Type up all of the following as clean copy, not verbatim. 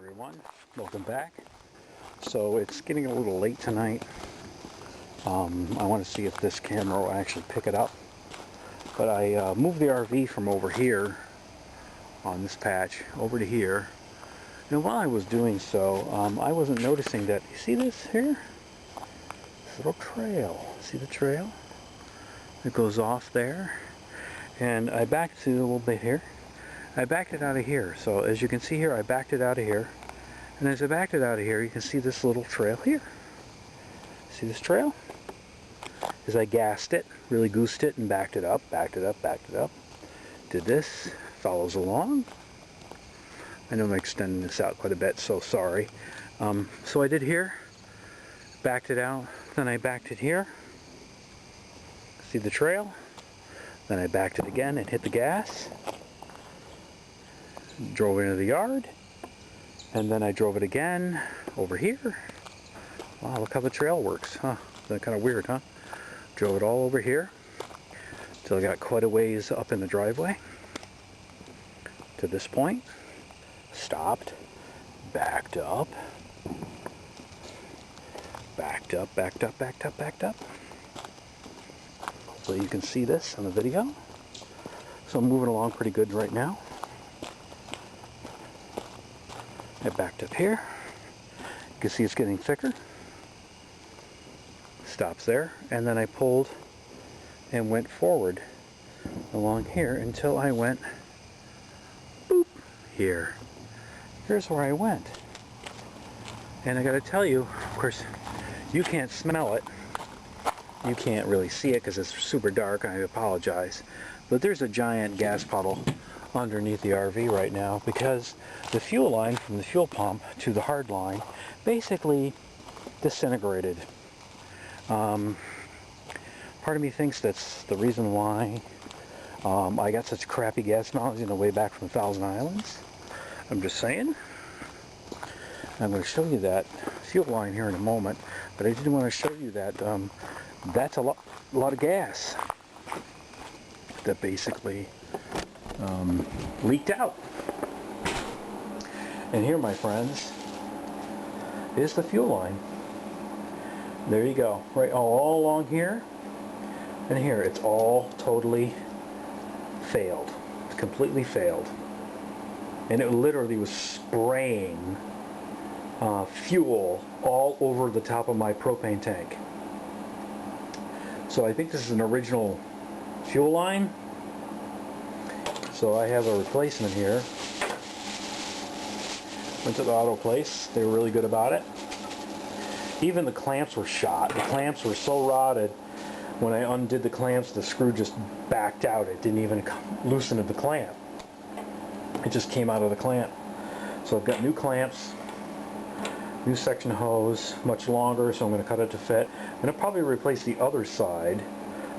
everyone, welcome back. So it's getting a little late tonight. I want to see if this camera will actually pick it up, but I moved the RV from over here on this patch over to here, and while I was doing so, I wasn't noticing that, you see this here? This little trail, see the trail? It goes off there, and I backed to a little bit here. I backed it out of here. So as you can see here, I backed it out of here. And as I backed it out of here, you can see this little trail here. See this trail? As I gassed it, really goosed it, and backed it up, backed it up, backed it up. Did this, follows along. I know I'm extending this out quite a bit, so sorry. So I did here, backed it out, then I backed it here. See the trail? Then I backed it again and hit the gas. Drove into the yard, and then I drove it again over here. Wow, look how the trail works, huh? That's kind of weird, huh? Drove it all over here till I got quite a ways up in the driveway to this point. Stopped, backed up, backed up, backed up, backed up, backed up. Hopefully you can see this on the video. So I'm moving along pretty good right now. I backed up here. You can see it's getting thicker. Stops there, and then I pulled and went forward along here until I went boop here. Here's where I went. And I gotta tell you, of course, you can't smell it. You can't really see it because it's super dark. I apologize. But there's a giant gas puddle underneath the RV right now because the fuel line from the fuel pump to the hard line basically disintegrated. Part of me thinks that's the reason why I got such crappy gas mileage on the way back from Thousand Islands. I'm just saying. I'm going to show you that fuel line here in a moment, but I did want to show you that that's a lot of gas that basically leaked out. And here, my friends, is the fuel line. There you go, right all along here and here. It's all totally failed. It's completely failed. And it literally was spraying fuel all over the top of my propane tank. So I think this is an original fuel line. So I have a replacement here. Went to the auto place. They were really good about it. Even the clamps were shot. The clamps were so rotted, when I undid the clamps, the screw just backed out. It didn't even loosen of the clamp. It just came out of the clamp. So I've got new clamps, new section hose, much longer, so I'm going to cut it to fit. I'm going to probably replace the other side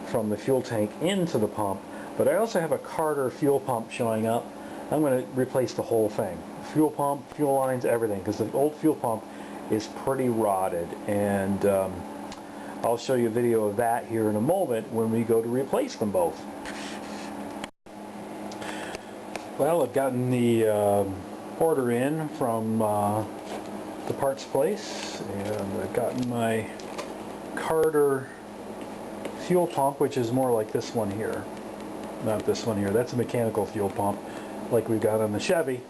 from the fuel tank into the pump. But I also have a Carter fuel pump showing up. I'm going to replace the whole thing. Fuel pump, fuel lines, everything. Because the old fuel pump is pretty rotted. And I'll show you a video of that here in a moment when we go to replace them both. Well, I've gotten the order in from the parts place. And I've gotten my Carter fuel pump, which is more like this one here. Not this one here. That's a mechanical fuel pump like we got on the Chevy.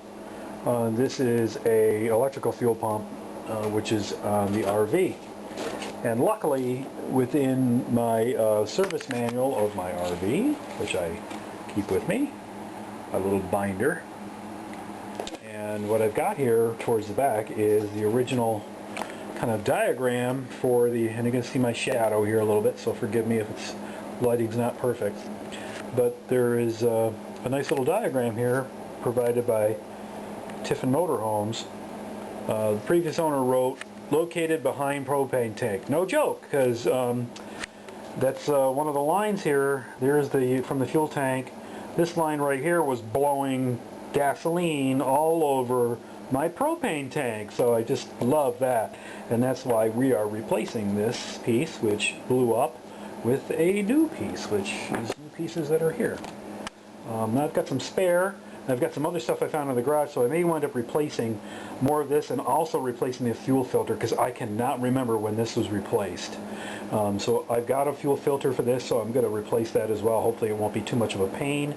This is a electrical fuel pump which is on the RV. And luckily within my service manual of my RV, which I keep with me, a little binder, and what I've got here towards the back is the original kind of diagram for the, and you can see my shadow here a little bit, so forgive me if it's lighting's not perfect. But there is a nice little diagram here provided by Tiffin Motorhomes. The previous owner wrote, located behind propane tank. No joke, because that's one of the lines here. There's the, from the fuel tank. This line right here was blowing gasoline all over my propane tank. So I just love that. And that's why we are replacing this piece, which blew up, with a new piece, which is new pieces that are here. I've got some spare, I've got some other stuff I found in the garage, so I may wind up replacing more of this and also replacing the fuel filter because I cannot remember when this was replaced. So I've got a fuel filter for this, so I'm going to replace that as well. Hopefully it won't be too much of a pain.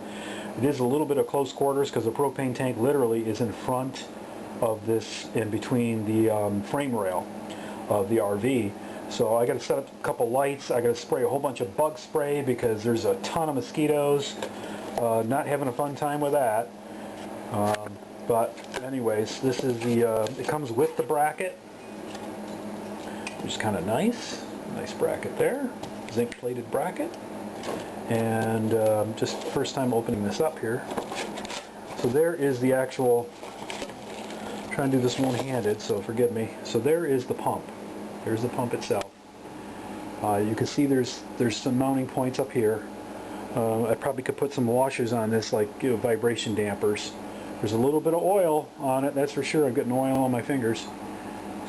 It is a little bit of close quarters because the propane tank literally is in front of this, in between the frame rail of the RV. So I got to set up a couple lights. I got to spray a whole bunch of bug spray because there's a ton of mosquitoes. Not having a fun time with that. But anyways, this is the, it comes with the bracket, which is kind of nice. Nice bracket there, zinc plated bracket. And just first time opening this up here. So there is the actual, I'm trying to do this one-handed, so forgive me. So there is the pump. There's the pump itself. You can see there's some mounting points up here. I probably could put some washers on this, like, you know, vibration dampers. There's a little bit of oil on it, that's for sure. I'm getting oil on my fingers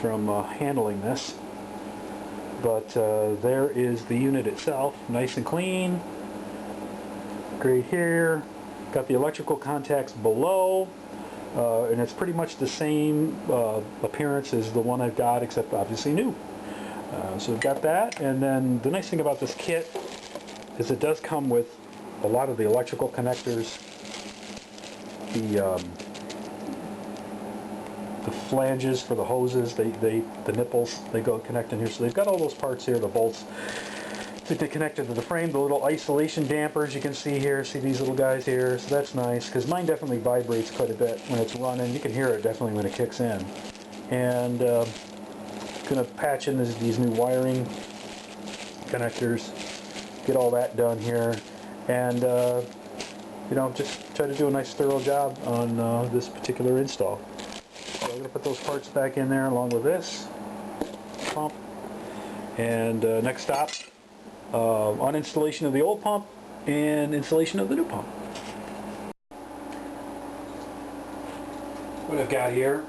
from handling this. But there is the unit itself, nice and clean. Great here. Got the electrical contacts below, and it's pretty much the same appearance as the one I've got, except obviously new. So we've got that, and then the nice thing about this kit is it does come with a lot of the electrical connectors, the flanges for the hoses, the nipples, they go connect in here. So they've got all those parts here, the bolts that they connected to the frame, the little isolation dampers you can see here, see these little guys here, so that's nice, because mine definitely vibrates quite a bit when it's running. You can hear it definitely when it kicks in. And gonna patch in these new wiring connectors, get all that done here, and you know, just try to do a nice thorough job on this particular install. So I'm going to put those parts back in there along with this pump. And next stop, uninstallation of the old pump and installation of the new pump. What I've got here,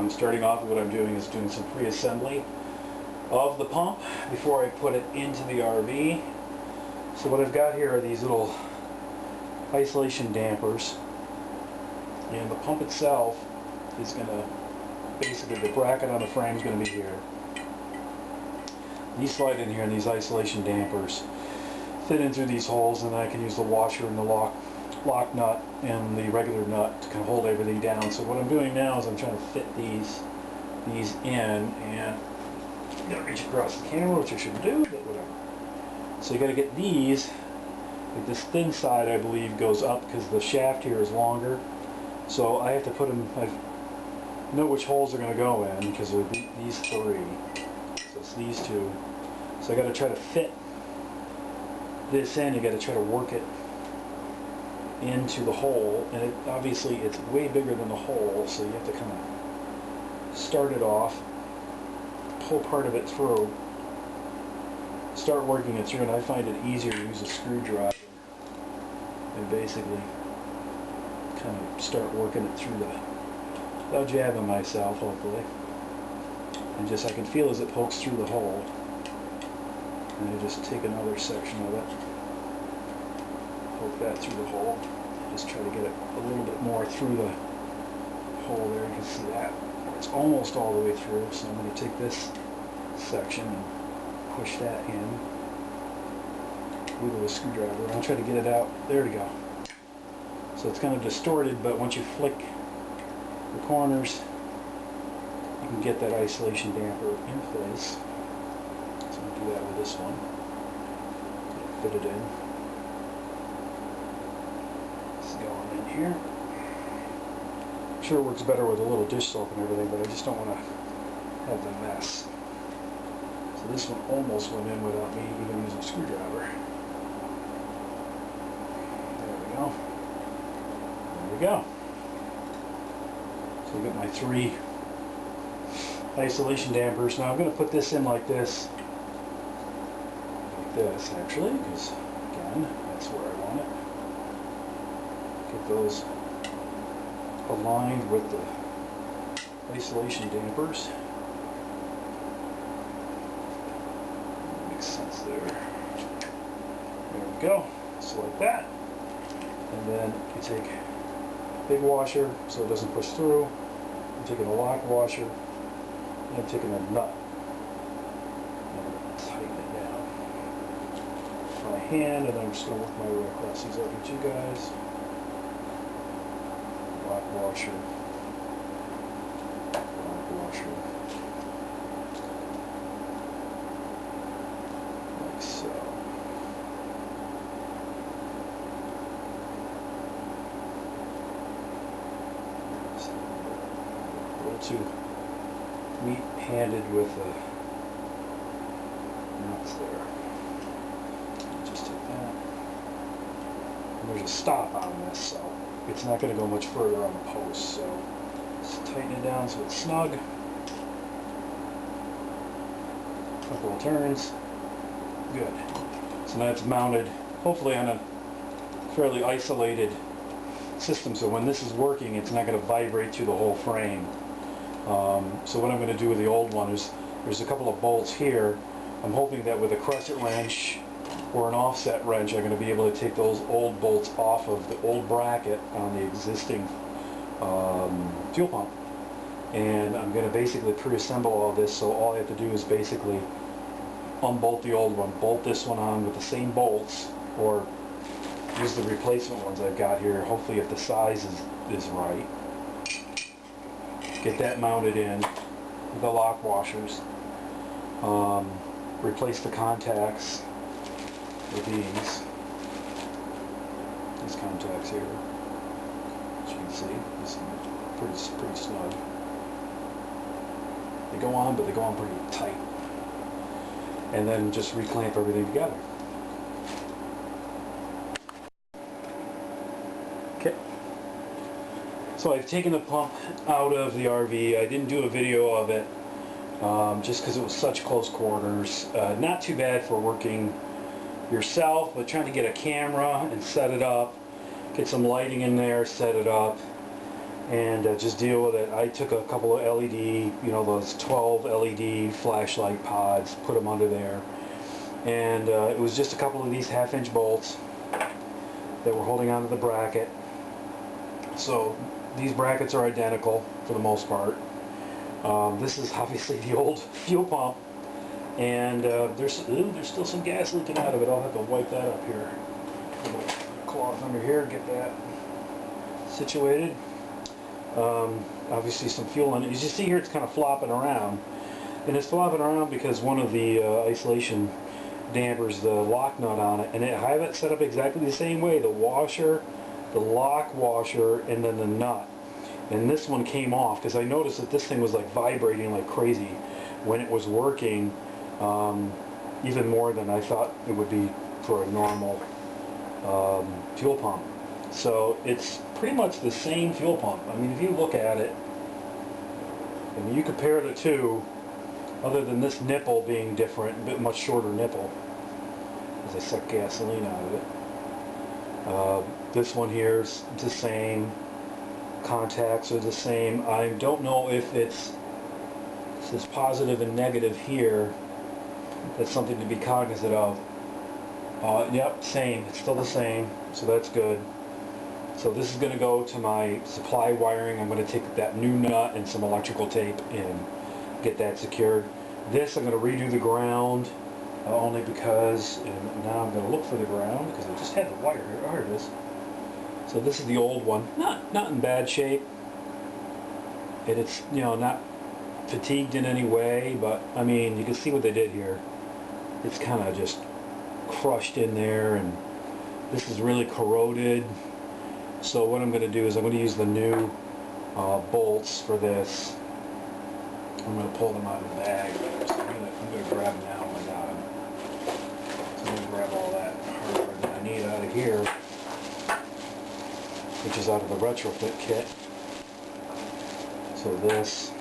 starting off, what I'm doing is doing some pre-assembly of the pump before I put it into the RV. So what I've got here are these little isolation dampers, and the pump itself is going to, basically the bracket on the frame is going to be here. These slide in here, and these isolation dampers fit in through these holes, and then I can use the washer and the lock nut and the regular nut to kind of hold everything down. So what I'm doing now is I'm trying to fit these in, and I'm going to reach across the camera, which I shouldn't do, but whatever. So you got to get these, like this thin side I believe goes up because the shaft here is longer. So I have to put them, I know which holes are going to go in because they're these three. So it's these two. So I got to try to fit this in, you got to try to work it into the hole, and obviously it's way bigger than the hole, so you have to kind of start it off, pull part of it through, start working it through, and I find it easier to use a screwdriver and basically kind of start working it through without jabbing myself, hopefully. And just, I can feel as it pokes through the hole, and I just take another section of it, poke that through the hole, just try to get it a little bit more through the hole there. You can see that it's almost all the way through, so I'm going to take this section and push that in with a screwdriver, and I'll try to get it out. There we go. So it's kind of distorted, but once you flick the corners, you can get that isolation damper in place. So I'll do that with this one. Fit it in. It's going in here. I'm sure it works better with a little dish soap and everything, but I just don't want to have the mess. So this one almost went in without me even using a screwdriver. There we go. There we go. So I've got my three isolation dampers. Now I'm going to put this in like this. Like this, actually, because, again, that's where I want it. Get those aligned with the isolation dampers. Makes sense there. There we go. Just like that. And then you take a big washer so it doesn't push through. I'm taking a lock washer, and I'm taking a nut. And I'm going to tighten it down with my hand, and then I'm just going to work my way across these other two guys. Lock washer, lock washer, like so. A little too weak-handed with the nuts there. Just take that. And there's a stop on this, so it's not going to go much further on the post. So just tighten it down so it's snug. Couple of turns. Good. So now it's mounted, hopefully on a fairly isolated system, so when this is working it's not going to vibrate through the whole frame. So what I'm going to do with the old one is there's a couple of bolts here. I'm hoping that with a crescent wrench or an offset wrench I'm going to be able to take those old bolts off of the old bracket on the existing fuel pump. And I'm going to basically pre-assemble all this, so all I have to do is basically unbolt the old one, bolt this one on with the same bolts, or use the replacement ones I've got here, hopefully if the size is right. Get that mounted in with the lock washers. Replace the contacts with these contacts here. As you can see, this is pretty snug. They go on, but they go on pretty tight. And then just reclamp everything together. Okay. So I've taken the pump out of the RV. I didn't do a video of it just because it was such close quarters. Not too bad for working yourself, but trying to get a camera and set it up, get some lighting in there, set it up, and just deal with it. I took a couple of LED, you know, those 12 LED flashlight pods, put them under there, and it was just a couple of these 1/2-inch bolts that were holding onto the bracket. So these brackets are identical for the most part. This is obviously the old fuel pump, and there's still some gas leaking out of it. I'll have to wipe that up here. Put a cloth under here, get that situated. Obviously some fuel in it. As you see here, it's kind of flopping around, and it's flopping around because one of the isolation dampers the lock nut on it, and I have it set up exactly the same way: the washer, the lock washer, and then the nut. And this one came off because I noticed that this thing was like vibrating like crazy when it was working, even more than I thought it would be for a normal fuel pump. So it's pretty much the same fuel pump. I mean, if you look at it and you compare the two, other than this nipple being different, a bit much shorter nipple as I suck gasoline out of it. This one here is the same. Contacts are the same. I don't know if it says positive and negative here. That's something to be cognizant of. Yep, same. It's still the same, so that's good. So this is going to go to my supply wiring. I'm going to take that new nut and some electrical tape and get that secured. This I'm going to redo the ground only because, and now I'm going to look for the ground because I just had the wire here. Oh, here it is. So this is the old one, not in bad shape, and it's, you know, not fatigued in any way, but I mean, you can see what they did here. It's kind of just crushed in there, and this is really corroded. So what I'm going to do is I'm going to use the new bolts for this. I'm going to pull them out of the bag. So I'm going to grab them now. Oh my God. So I'm going to grab all that hardware that I need out of here, which is out of the retrofit kit. So this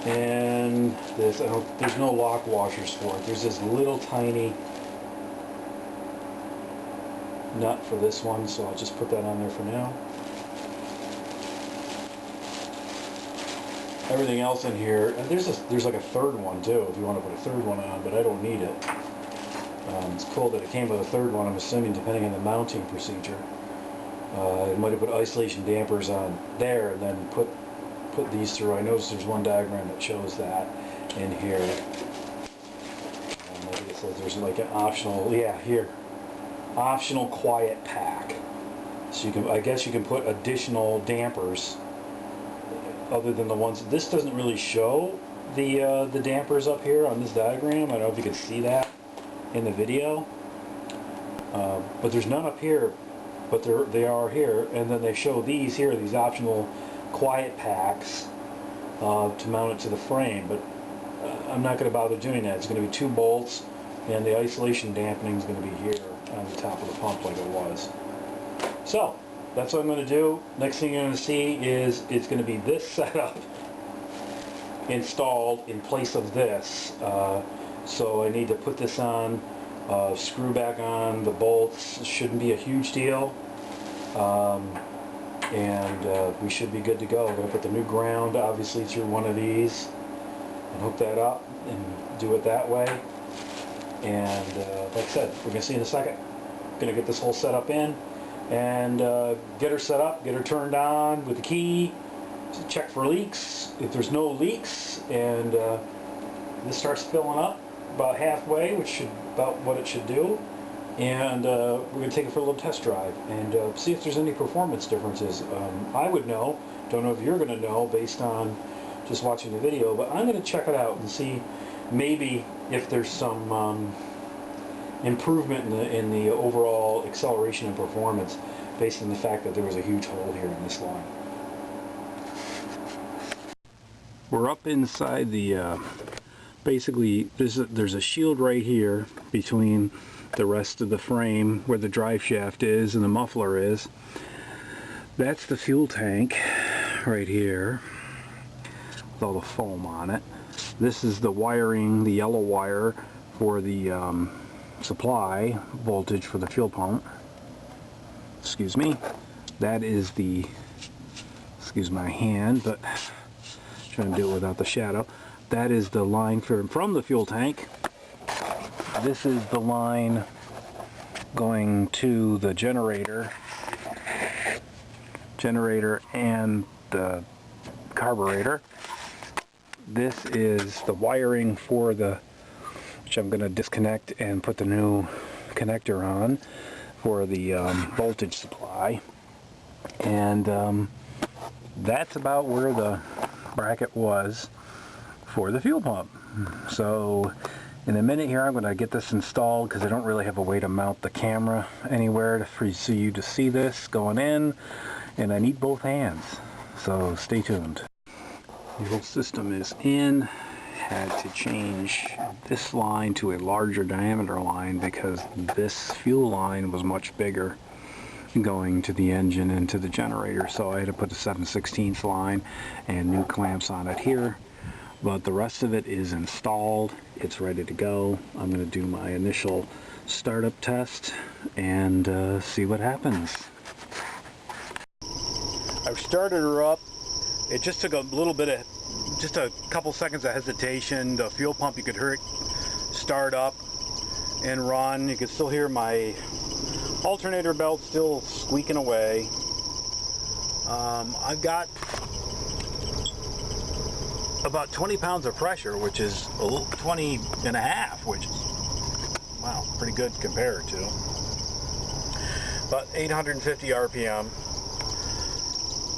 and this. There's no lock washers for it. There's this little tiny nut for this one, so I'll just put that on there for now. Everything else in here, and there's like a third one too if you want to put a third one on, but I don't need it. It's cool that it came with a third one, I'm assuming, depending on the mounting procedure. It might have put isolation dampers on there and then put these through. I noticed there's one diagram that shows that in here. Maybe it says there's like an optional, yeah, here, optional quiet pack. So you can, I guess you can put additional dampers other than the ones. This doesn't really show the dampers up here on this diagram. I don't know if you can see that in the video, but there's none up here, but they are here. And then they show these here, these optional quiet packs to mount it to the frame, but I'm not going to bother doing that. It's going to be 2 bolts, and the isolation dampening is going to be here on the top of the pump like it was. So that's what I'm going to do. Next thing you're going to see is it's going to be this setup installed in place of this. So I need to put this on, screw back on the bolts. It shouldn't be a huge deal. And we should be good to go. I'm going to put the new ground obviously through one of these and hook that up and do it that way. And like I said, we're going to see in a second. Going to get this whole setup in and get her set up, get her turned on with the key, check for leaks. If there's no leaks and this starts filling up about halfway, which is about what it should do, and we're going to take it for a little test drive and see if there's any performance differences. I would know, don't know if you're going to know based on just watching the video, but I'm going to check it out and see maybe if there's some improvement in the overall acceleration and performance based on the fact that there was a huge hole here in this line. We're up inside the basically there's a shield right here between the rest of the frame where the drive shaft is and the muffler is. That's the fuel tank right here with all the foam on it. This is the wiring, the yellow wire for the supply voltage for the fuel pump. Excuse me. That is the, excuse my hand, but I'm trying to do it without the shadow. That is the line from the fuel tank. This is the line going to the generator and the carburetor. This is the wiring for the, which I'm going to disconnect and put the new connector on for the voltage supply. And that's about where the bracket was for the fuel pump. So in a minute here I'm going to get this installed because I don't really have a way to mount the camera anywhere for you to see this going in, and I need both hands, so stay tuned. The whole system is in. Had to change this line to a larger diameter line because this fuel line was much bigger going to the engine and to the generator, so I had to put a 7/16 line and new clamps on it here. But the rest of it is installed. It's ready to go. I'm going to do my initial startup test and see what happens. I've started her up. It just took a little bit of, just a couple seconds of hesitation. The fuel pump, you could hear it start up and run. You can still hear my alternator belt still squeaking away. I've got about 20 pounds of pressure, which is 20 and a half, which is, wow, pretty good compared to. About 850 RPM.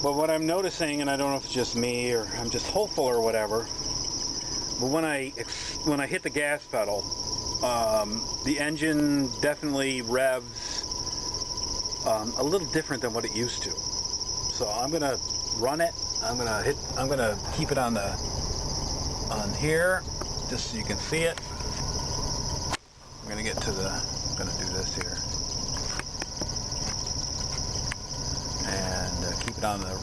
But what I'm noticing, and I don't know if it's just me or I'm just hopeful or whatever, but when I hit the gas pedal, the engine definitely revs a little different than what it used to. So I'm gonna run it. I'm gonna keep it on here, just so you can see it. I'm gonna get to the, I'm gonna do this here, and keep it on the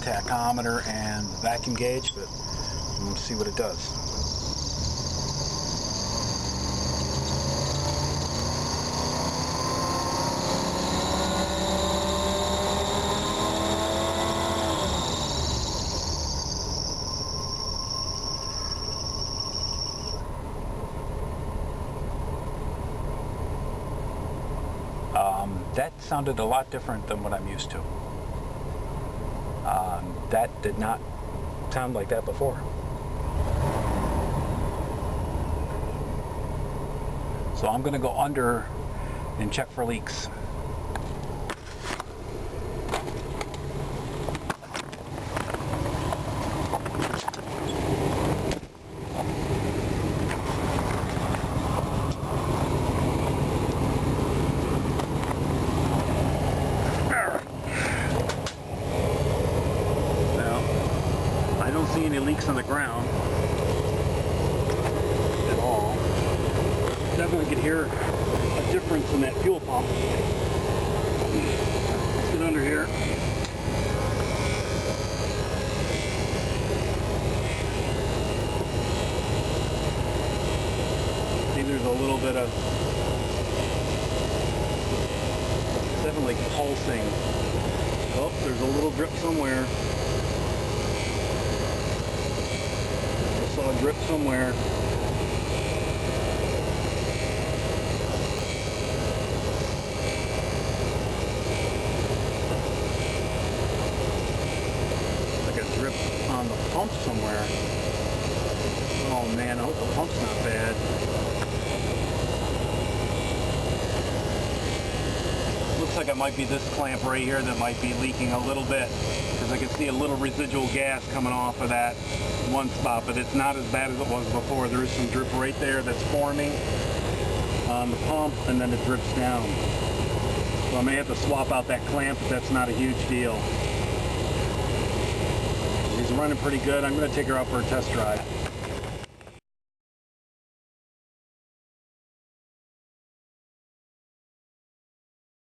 tachometer and the vacuum gauge, but we'll see what it does. that sounded a lot different than what I'm used to. That did not sound like that before. So I'm going to go under and check for leaks. See any leaks on the ground at all. Definitely could hear a difference in that fuel pump. Let's get under here. See, there's a little bit of definitely pulsing. Oh, there's a little drip somewhere. Saw a drip somewhere. Like a drip on the pump somewhere. Oh man, I hope the pump's not bad. Looks like it might be this clamp right here that might be leaking a little bit, because I can see a little residual gas coming off of that one spot, but it's not as bad as it was before. There is some drip right there that's forming on the pump, and then it drips down. So I may have to swap out that clamp, but that's not a huge deal. He's running pretty good. I'm going to take her out for a test drive.